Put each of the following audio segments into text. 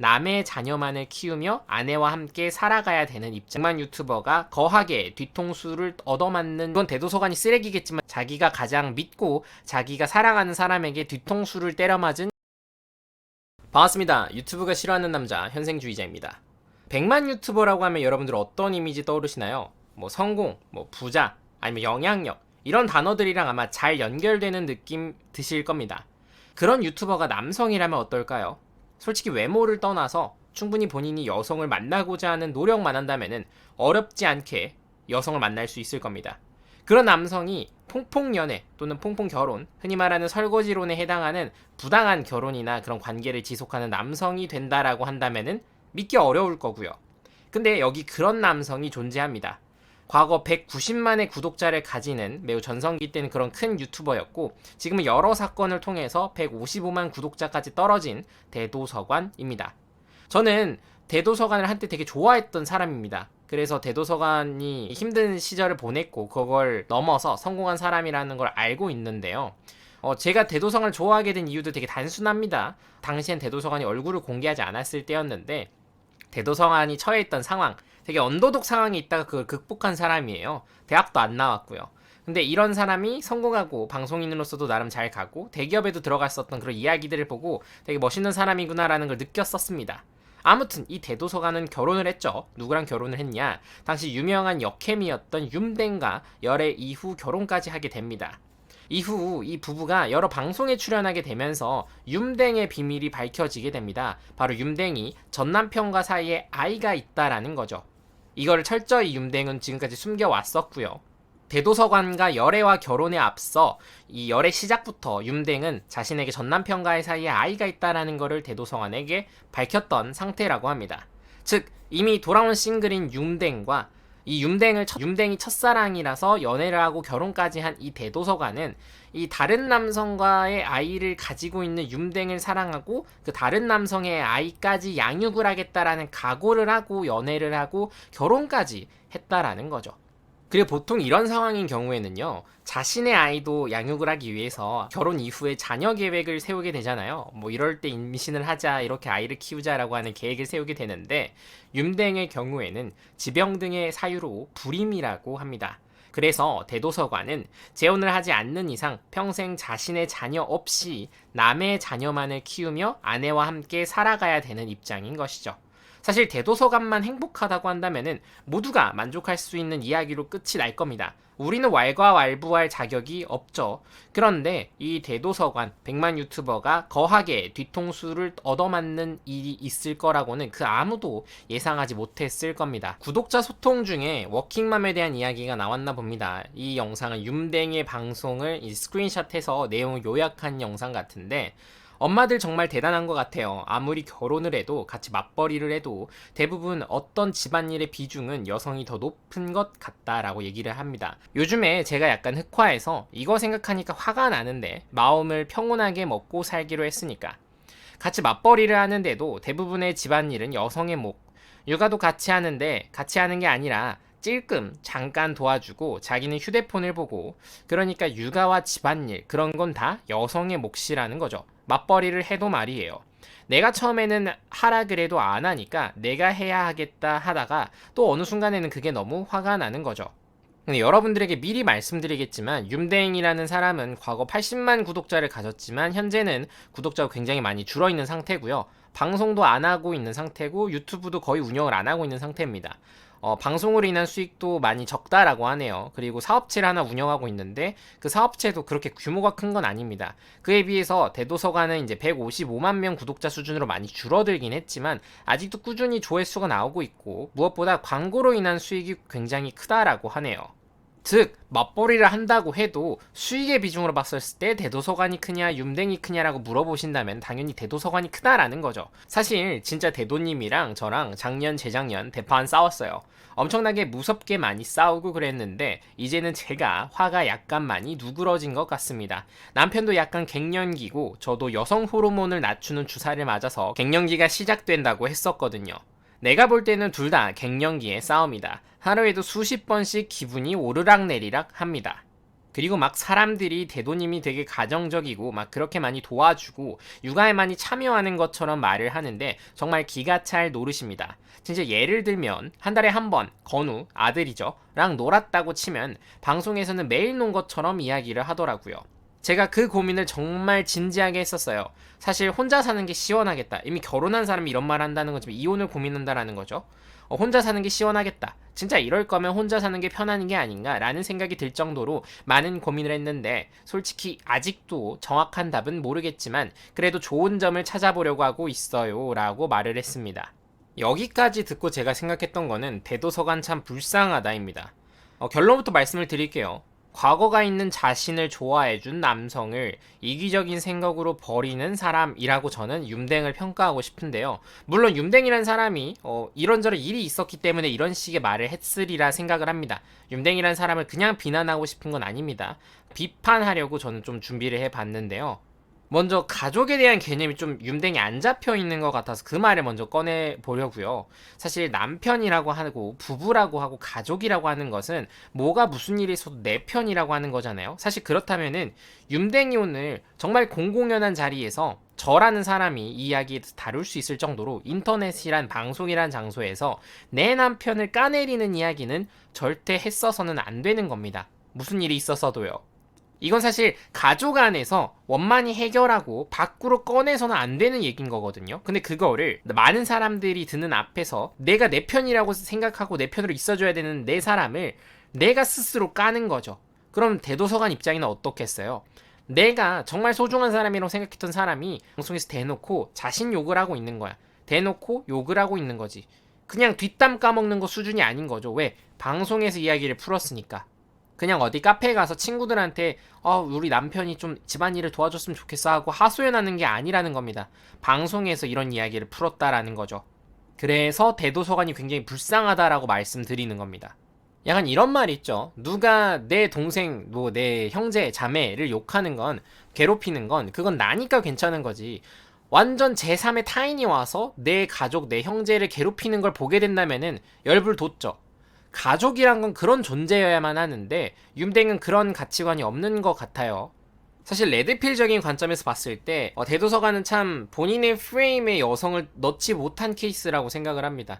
남의 자녀만을 키우며 아내와 함께 살아가야 되는 입장. 백만 유튜버가 거하게 뒤통수를 얻어맞는, 이건 대도서관이 쓰레기겠지만 자기가 가장 믿고 자기가 사랑하는 사람에게 뒤통수를 때려맞은. 반갑습니다. 유튜브가 싫어하는 남자 현생주의자입니다. 백만 유튜버라고 하면 여러분들 어떤 이미지 떠오르시나요? 뭐 성공, 뭐 부자, 아니면 영향력, 이런 단어들이랑 아마 잘 연결되는 느낌 드실 겁니다. 그런 유튜버가 남성이라면 어떨까요? 솔직히 외모를 떠나서 충분히 본인이 여성을 만나고자 하는 노력만 한다면은 어렵지 않게 여성을 만날 수 있을 겁니다. 그런 남성이 퐁퐁연애 또는 퐁퐁결혼, 흔히 말하는 설거지론에 해당하는 부당한 결혼이나 그런 관계를 지속하는 남성이 된다라고 한다면은 믿기 어려울 거고요. 근데 여기 그런 남성이 존재합니다. 과거 190만의 구독자를 가지는 매우 전성기 때는 그런 큰 유튜버였고, 지금은 여러 사건을 통해서 155만 구독자까지 떨어진 대도서관입니다. 저는 대도서관을 한때 되게 좋아했던 사람입니다. 그래서 대도서관이 힘든 시절을 보냈고 그걸 넘어서 성공한 사람이라는 걸 알고 있는데요. 제가 대도서관을 좋아하게 된 이유도 되게 단순합니다. 당시엔 대도서관이 얼굴을 공개하지 않았을 때였는데, 대도서관이 처해 있던 상황, 되게 언더독 상황에 있다가 그걸 극복한 사람이에요. 대학도 안 나왔고요. 근데 이런 사람이 성공하고 방송인으로서도 나름 잘 가고 대기업에도 들어갔었던 그런 이야기들을 보고 되게 멋있는 사람이구나라는 걸 느꼈었습니다. 아무튼 이 대도서관은 결혼을 했죠. 누구랑 결혼을 했냐? 당시 유명한 역캠이었던 윰댕과 열애 이후 결혼까지 하게 됩니다. 이후 이 부부가 여러 방송에 출연하게 되면서 윰댕의 비밀이 밝혀지게 됩니다. 바로 윰댕이 전 남편과 사이에 아이가 있다라는 거죠. 이거를 철저히 윰댕은 지금까지 숨겨왔었고요. 대도서관과 열애와 결혼에 앞서 이 열애 시작부터 윰댕은 자신에게 전 남편과의 사이에 아이가 있다라는 것을 대도서관에게 밝혔던 상태라고 합니다. 즉 이미 돌아온 싱글인 윰댕과 이 윰댕이 첫사랑이라서 연애를 하고 결혼까지 한 이 대도서관은 이 다른 남성과의 아이를 가지고 있는 윰댕을 사랑하고 그 다른 남성의 아이까지 양육을 하겠다라는 각오를 하고 연애를 하고 결혼까지 했다라는 거죠. 그리고 보통 이런 상황인 경우에는요, 자신의 아이도 양육을 하기 위해서 결혼 이후에 자녀 계획을 세우게 되잖아요. 뭐 이럴 때 임신을 하자, 이렇게 아이를 키우자라고 하는 계획을 세우게 되는데, 윰댕의 경우에는 지병 등의 사유로 불임이라고 합니다. 그래서 대도서관은 재혼을 하지 않는 이상 평생 자신의 자녀 없이 남의 자녀만을 키우며 아내와 함께 살아가야 되는 입장인 것이죠. 사실 대도서관만 행복하다고 한다면은 모두가 만족할 수 있는 이야기로 끝이 날 겁니다. 우리는 왈가왈부할 자격이 없죠. 그런데 이 대도서관, 백만 유튜버가 거하게 뒤통수를 얻어맞는 일이 있을 거라고는 그 아무도 예상하지 못했을 겁니다. 구독자 소통 중에 워킹맘에 대한 이야기가 나왔나 봅니다. 이 영상은 윰댕의 방송을 스크린샷해서 내용을 요약한 영상 같은데, 엄마들 정말 대단한 것 같아요. 아무리 결혼을 해도 같이 맞벌이를 해도 대부분 어떤 집안일의 비중은 여성이 더 높은 것 같다라고 얘기를 합니다. 요즘에 제가 약간 흑화해서 이거 생각하니까 화가 나는데, 마음을 평온하게 먹고 살기로 했으니까. 같이 맞벌이를 하는데도 대부분의 집안일은 여성의 목. 육아도 같이 하는데 같이 하는 게 아니라 찔끔 잠깐 도와주고 자기는 휴대폰을 보고, 그러니까 육아와 집안일 그런 건 다 여성의 몫이라는 거죠. 맞벌이를 해도 말이에요. 내가 처음에는 하라 그래도 안 하니까 내가 해야 하겠다 하다가 또 어느 순간에는 그게 너무 화가 나는 거죠. 근데 여러분들에게 미리 말씀드리겠지만, 윰댕이라는 사람은 과거 80만 구독자를 가졌지만 현재는 구독자가 굉장히 많이 줄어있는 상태고요. 방송도 안 하고 있는 상태고 유튜브도 거의 운영을 안 하고 있는 상태입니다. 방송으로 인한 수익도 많이 적다라고 하네요. 그리고 사업체를 하나 운영하고 있는데 그 사업체도 그렇게 규모가 큰 건 아닙니다. 그에 비해서 대도서관은 이제 155만 명 구독자 수준으로 많이 줄어들긴 했지만 아직도 꾸준히 조회수가 나오고 있고, 무엇보다 광고로 인한 수익이 굉장히 크다라고 하네요. 즉 맞벌이를 한다고 해도 수익의 비중으로 봤을 때 대도서관이 크냐 윰댕이 크냐라고 물어보신다면 당연히 대도서관이 크다라는 거죠. 사실 진짜 대도님이랑 저랑 작년 재작년 대판 싸웠어요. 엄청나게 무섭게 많이 싸우고 그랬는데 이제는 제가 화가 약간 많이 누그러진 것 같습니다. 남편도 약간 갱년기고 저도 여성 호르몬을 낮추는 주사를 맞아서 갱년기가 시작된다고 했었거든요. 내가 볼 때는 둘 다 갱년기의 싸움이다. 하루에도 수십 번씩 기분이 오르락내리락 합니다. 그리고 막 사람들이 대도님이 되게 가정적이고 막 그렇게 많이 도와주고 육아에 많이 참여하는 것처럼 말을 하는데 정말 기가 찰 노릇입니다. 진짜 예를 들면 한 달에 한 번 건우 아들이죠 랑 놀았다고 치면 방송에서는 매일 논 것처럼 이야기를 하더라고요. 제가 그 고민을 정말 진지하게 했었어요. 사실 혼자 사는 게 시원하겠다. 이미 결혼한 사람이 이런 말 한다는 건 지금 이혼을 고민한다라는 거죠. 혼자 사는 게 시원하겠다. 진짜 이럴 거면 혼자 사는 게 편한 게 아닌가라는 생각이 들 정도로 많은 고민을 했는데 솔직히 아직도 정확한 답은 모르겠지만 그래도 좋은 점을 찾아보려고 하고 있어요 라고 말을 했습니다. 여기까지 듣고 제가 생각했던 거는 대도서관 참 불쌍하다입니다. 결론부터 말씀을 드릴게요. 과거가 있는 자신을 좋아해준 남성을 이기적인 생각으로 버리는 사람이라고 저는 윰댕을 평가하고 싶은데요. 물론 윰댕이란 사람이 이런저런 일이 있었기 때문에 이런 식의 말을 했으리라 생각을 합니다. 윰댕이란 사람을 그냥 비난하고 싶은 건 아닙니다. 비판하려고 저는 좀 준비를 해봤는데요. 먼저 가족에 대한 개념이 좀 윰댕이 안 잡혀 있는 것 같아서 그 말을 먼저 꺼내 보려고요. 사실 남편이라고 하고 부부라고 하고 가족이라고 하는 것은 뭐가 무슨 일이 있어도 내 편이라고 하는 거잖아요. 사실 그렇다면은 윰댕이 오늘 정말 공공연한 자리에서 저라는 사람이 이 이야기에 다룰 수 있을 정도로 인터넷이란 방송이란 장소에서 내 남편을 까내리는 이야기는 절대 했어서는 안 되는 겁니다. 무슨 일이 있었어도요. 이건 사실 가족 안에서 원만히 해결하고 밖으로 꺼내서는 안 되는 얘기인 거거든요. 근데 그거를 많은 사람들이 듣는 앞에서 내가 내 편이라고 생각하고 내 편으로 있어줘야 되는 내 사람을 내가 스스로 까는 거죠. 그럼 대도서관 입장에는 어떻겠어요? 내가 정말 소중한 사람이라고 생각했던 사람이 방송에서 대놓고 자신 욕을 하고 있는 거야. 대놓고 욕을 하고 있는 거지. 그냥 뒷담 까먹는 거 수준이 아닌 거죠. 왜? 방송에서 이야기를 풀었으니까. 그냥 어디 카페에 가서 친구들한테 우리 남편이 좀 집안일을 도와줬으면 좋겠어 하고 하소연하는 게 아니라는 겁니다. 방송에서 이런 이야기를 풀었다라는 거죠. 그래서 대도서관이 굉장히 불쌍하다라고 말씀드리는 겁니다. 약간 이런 말 있죠. 누가 내 동생, 내 형제, 자매를 욕하는 건, 괴롭히는 건 그건 나니까 괜찮은 거지. 완전 제3의 타인이 와서 내 가족, 내 형제를 괴롭히는 걸 보게 된다면은 열불 돋죠. 가족이란 건 그런 존재여야만 하는데 윰댕은 그런 가치관이 없는 것 같아요. 사실 레드필적인 관점에서 봤을 때 대도서관은 참 본인의 프레임에 여성을 넣지 못한 케이스라고 생각을 합니다.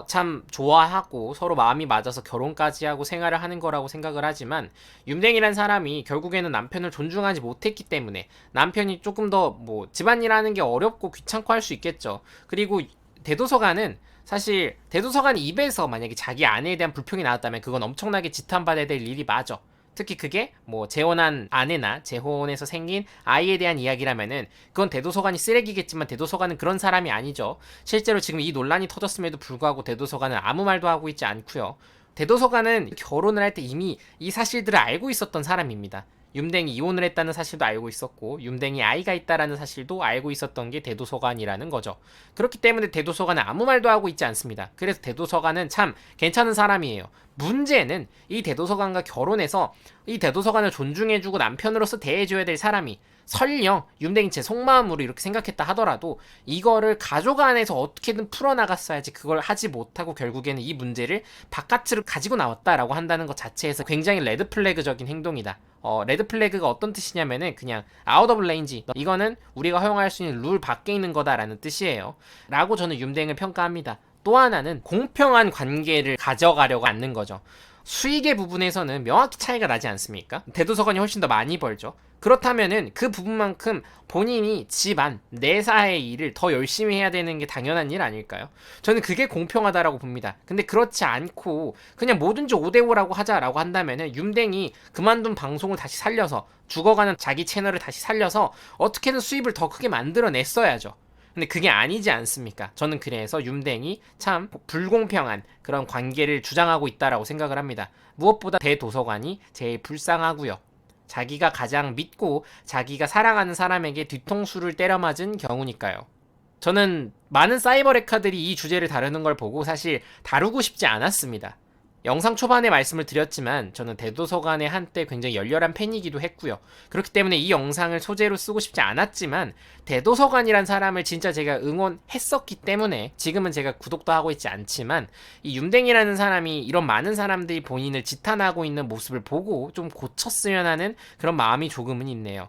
참 좋아하고 서로 마음이 맞아서 결혼까지 하고 생활을 하는 거라고 생각을 하지만 윰댕이란 사람이 결국에는 남편을 존중하지 못했기 때문에 남편이 조금 더 집안일 하는 게 어렵고 귀찮고 할 수 있겠죠. 그리고 대도서관은 사실 대도서관 입에서 만약에 자기 아내에 대한 불평이 나왔다면 그건 엄청나게 지탄받아야 될 일이 맞아. 특히 그게 재혼한 아내나 재혼해서 생긴 아이에 대한 이야기라면은 그건 대도서관이 쓰레기겠지만 대도서관은 그런 사람이 아니죠. 실제로 지금 이 논란이 터졌음에도 불구하고 대도서관은 아무 말도 하고 있지 않고요. 대도서관은 결혼을 할 때 이미 이 사실들을 알고 있었던 사람입니다. 윰댕이 이혼을 했다는 사실도 알고 있었고 윰댕이 아이가 있다라는 사실도 알고 있었던 게 대도서관이라는 거죠. 그렇기 때문에 대도서관은 아무 말도 하고 있지 않습니다. 그래서 대도서관은 참 괜찮은 사람이에요. 문제는 이 대도서관과 결혼해서 이 대도서관을 존중해주고 남편으로서 대해줘야 될 사람이 설령 윰댕이 제 속마음으로 이렇게 생각했다 하더라도 이거를 가족 안에서 어떻게든 풀어나갔어야지 그걸 하지 못하고 결국에는 이 문제를 바깥으로 가지고 나왔다라고 한다는 것 자체에서 굉장히 레드플래그적인 행동이다. 레드플래그가 어떤 뜻이냐면은 그냥 아웃 오브 레인지, 이거는 우리가 허용할 수 있는 룰 밖에 있는 거다라는 뜻이에요 라고 저는 윰댕을 평가합니다. 또 하나는 공평한 관계를 가져가려고 하는 거죠. 수익의 부분에서는 명확히 차이가 나지 않습니까? 대도서관이 훨씬 더 많이 벌죠. 그렇다면은 그 부분만큼 본인이 집안, 내사의 일을 더 열심히 해야 되는 게 당연한 일 아닐까요? 저는 그게 공평하다라고 봅니다. 근데 그렇지 않고 그냥 뭐든지 5대5라고 하자라고 한다면은 윰댕이 그만둔 방송을 다시 살려서 죽어가는 자기 채널을 다시 살려서 어떻게든 수입을 더 크게 만들어냈어야죠. 근데 그게 아니지 않습니까? 저는 그래서 윰댕이 참 불공평한 그런 관계를 주장하고 있다라고 생각을 합니다. 무엇보다 대도서관이 제일 불쌍하고요. 자기가 가장 믿고 자기가 사랑하는 사람에게 뒤통수를 때려맞은 경우니까요. 저는 많은 사이버 레카들이 이 주제를 다루는 걸 보고 사실 다루고 싶지 않았습니다. 영상 초반에 말씀을 드렸지만 저는 대도서관의 한때 굉장히 열렬한 팬이기도 했고요. 그렇기 때문에 이 영상을 소재로 쓰고 싶지 않았지만 대도서관이란 사람을 진짜 제가 응원했었기 때문에 지금은 제가 구독도 하고 있지 않지만 이 윤댕이라는 사람이 이런 많은 사람들이 본인을 지탄하고 있는 모습을 보고 좀 고쳤으면 하는 그런 마음이 조금은 있네요.